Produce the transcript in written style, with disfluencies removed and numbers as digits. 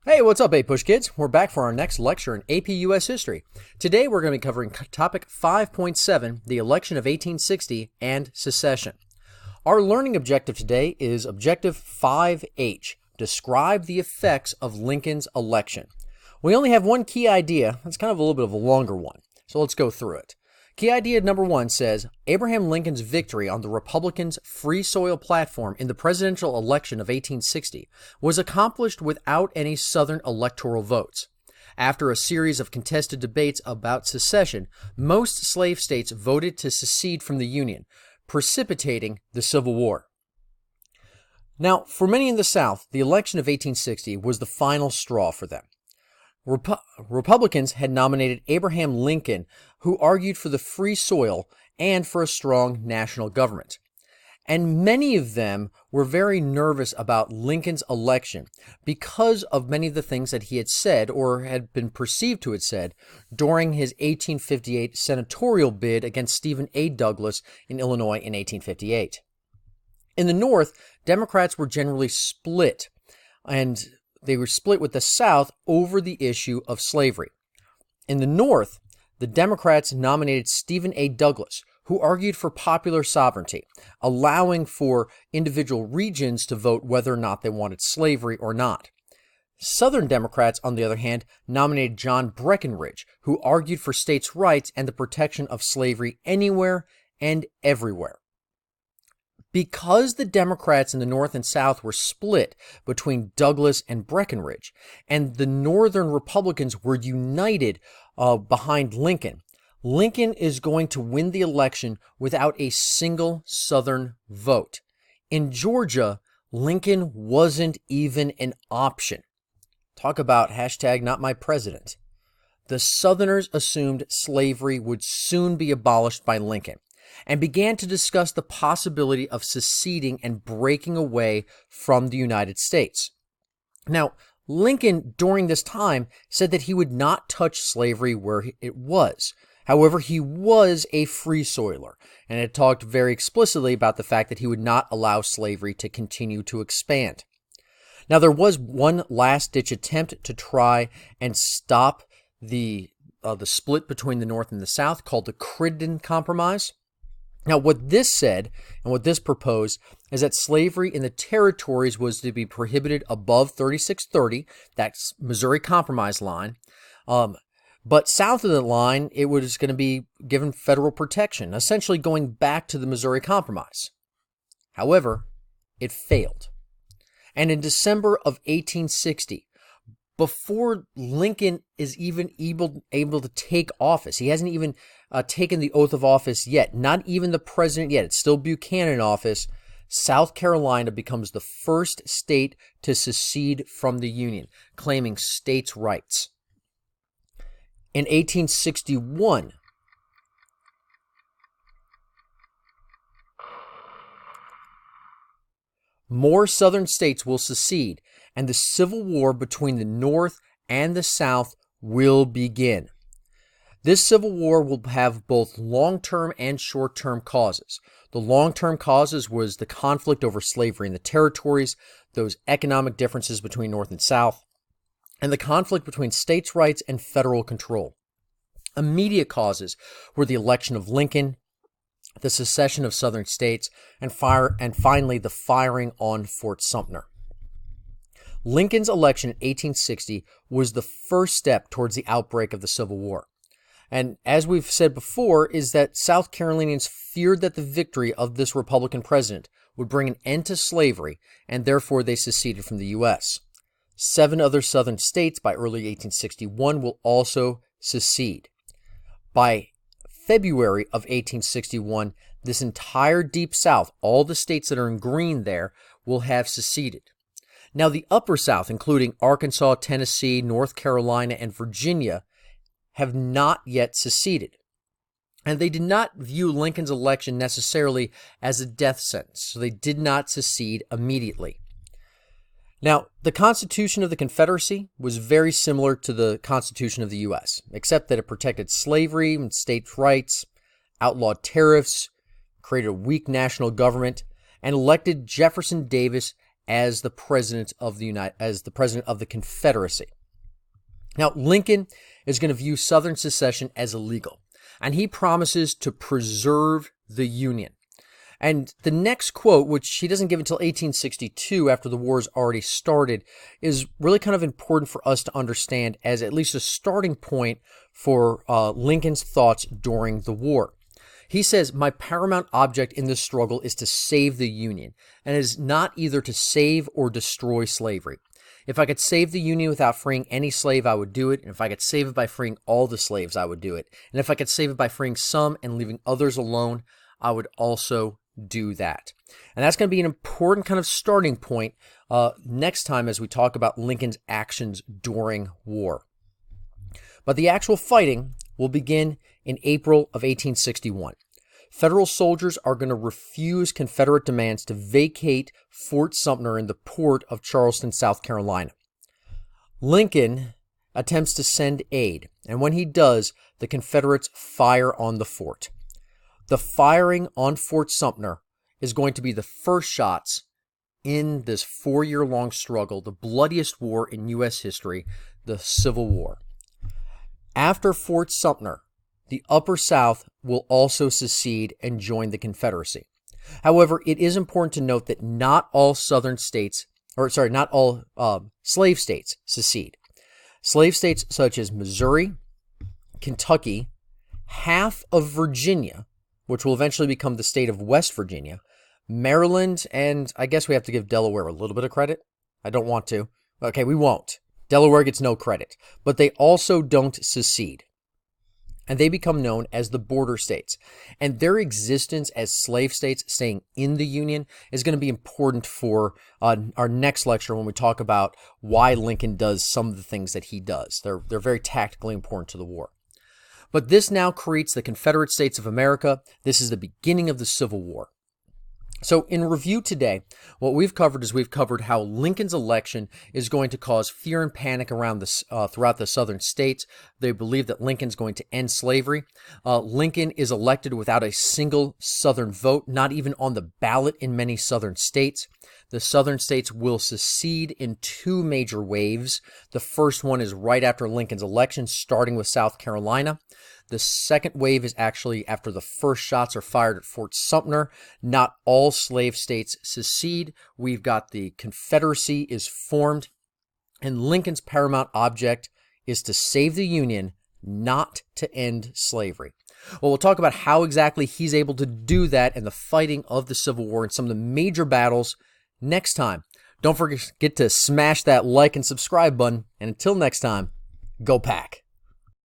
Hey, what's up, A-Push kids? We're back for our next lecture in AP US History. Today we're going to be covering topic 5.7, the election of 1860 and secession. Our learning objective today is objective 5H, describe the effects of Lincoln's election. We only have one key idea. That's kind of a little bit of a longer one, so let's go through it. Key idea number one says, Abraham Lincoln's victory on the Republicans' Free Soil platform in the presidential election of 1860 was accomplished without any Southern electoral votes. After a series of contested debates about secession, most slave states voted to secede from the Union, precipitating the Civil War. Now, for many in the South, the election of 1860 was the final straw for them. Republicans had nominated Abraham Lincoln, who argued for the free soil and for a strong national government. And many of them were very nervous about Lincoln's election because of many of the things that he had said or had been perceived to have said during his 1858 senatorial bid against Stephen A. Douglas in Illinois in 1858. In the North, Democrats were generally split, and they were split with the South over the issue of slavery. In the North, the Democrats nominated Stephen A. Douglas, who argued for popular sovereignty, allowing for individual regions to vote whether or not they wanted slavery or not. Southern Democrats, on the other hand, nominated John Breckinridge, who argued for states' rights and the protection of slavery anywhere and everywhere. Because the Democrats in the North and South were split between Douglas and Breckinridge, and the Northern Republicans were united behind Lincoln, Lincoln is going to win the election without a single Southern vote. In Georgia, Lincoln wasn't even an option. Talk about hashtag not my president. The Southerners assumed slavery would soon be abolished by Lincoln, and began to discuss the possibility of seceding and breaking away from the United States. Now, Lincoln, during this time, said that he would not touch slavery where it was. However, he was a free soiler, and had talked very explicitly about the fact that he would not allow slavery to continue to expand. Now, there was one last-ditch attempt to try and stop the split between the North and the South, called the Crittenden Compromise. Now, what this said and what this proposed is that slavery in the territories was to be prohibited above 3630, that's Missouri Compromise line. But south of the line, it was going to be given federal protection, essentially going back to the Missouri Compromise. However, it failed. And in December of 1860, before Lincoln is even able to take office, he hasn't even taken the oath of office yet, not even the president yet, it's still Buchanan in office, South Carolina becomes the first state to secede from the Union, claiming states' rights. In 1861, more Southern states will secede, and the Civil War between the North and the South will begin. This Civil War will have both long-term and short-term causes. The long-term causes was the conflict over slavery in the territories, those economic differences between North and South, and the conflict between states' rights and federal control. Immediate causes were the election of Lincoln, the secession of Southern states, and finally the firing on Fort Sumter. Lincoln's election in 1860 was the first step towards the outbreak of the Civil War. And as we've said before, is that South Carolinians feared that the victory of this Republican president would bring an end to slavery, and therefore they seceded from the U.S. 7 other Southern states by early 1861 will also secede. By February of 1861, this entire Deep South, all the states that are in green there, will have seceded. Now, the Upper South, including Arkansas, Tennessee, North Carolina, and Virginia, have not yet seceded. And they did not view Lincoln's election necessarily as a death sentence, so they did not secede immediately. Now, the Constitution of the Confederacy was very similar to the Constitution of the U.S., except that it protected slavery and states' rights, outlawed tariffs, created a weak national government, and elected Jefferson Davis as the president of the Confederacy. Now, Lincoln is going to view Southern secession as illegal, and he promises to preserve the Union. And the next quote, which he doesn't give until 1862, after the war's already started, is really kind of important for us to understand as at least a starting point for Lincoln's thoughts during the war. He says, "My paramount object in this struggle is to save the Union, and it is not either to save or destroy slavery. If I could save the Union without freeing any slave, I would do it. And if I could save it by freeing all the slaves, I would do it. And if I could save it by freeing some and leaving others alone, I would also do that." And that's going to be an important kind of starting point next time as we talk about Lincoln's actions during war. But the actual fighting will begin in April of 1861. Federal soldiers are going to refuse Confederate demands to vacate Fort Sumter in the port of Charleston, South Carolina. Lincoln attempts to send aid, and when he does, the Confederates fire on the fort. The firing on Fort Sumter is going to be the first shots in this 4-year-long struggle, the bloodiest war in U.S. history, the Civil War. After Fort Sumter, the Upper South will also secede and join the Confederacy. However, it is important to note that not all slave states secede. Slave states such as Missouri, Kentucky, half of Virginia, which will eventually become the state of West Virginia, Maryland, and I guess we have to give Delaware a little bit of credit. I don't want to. Okay, we won't. Delaware gets no credit. But they also don't secede. And they become known as the border states. And their existence as slave states staying in the Union is going to be important for our next lecture when we talk about why Lincoln does some of the things that he does. They're very tactically important to the war. But this now creates the Confederate States of America. This is the beginning of the Civil War. So in review today, what we've covered is we've covered how Lincoln's election is going to cause fear and panic around throughout the southern states. They believe that Lincoln's going to end slavery. Lincoln is elected without a single southern vote, not even on the ballot in many southern states. The southern states will secede in 2 major waves. The first one is right after Lincoln's election, starting with South Carolina. The second wave is actually after the first shots are fired at Fort Sumter. Not all slave states secede. We've got the Confederacy is formed, and Lincoln's paramount object is to save the Union, not to end slavery. Well, we'll talk about how exactly he's able to do that and the fighting of the Civil War and some of the major battles next time. Don't forget to smash that like and subscribe button. And until next time, go Pack.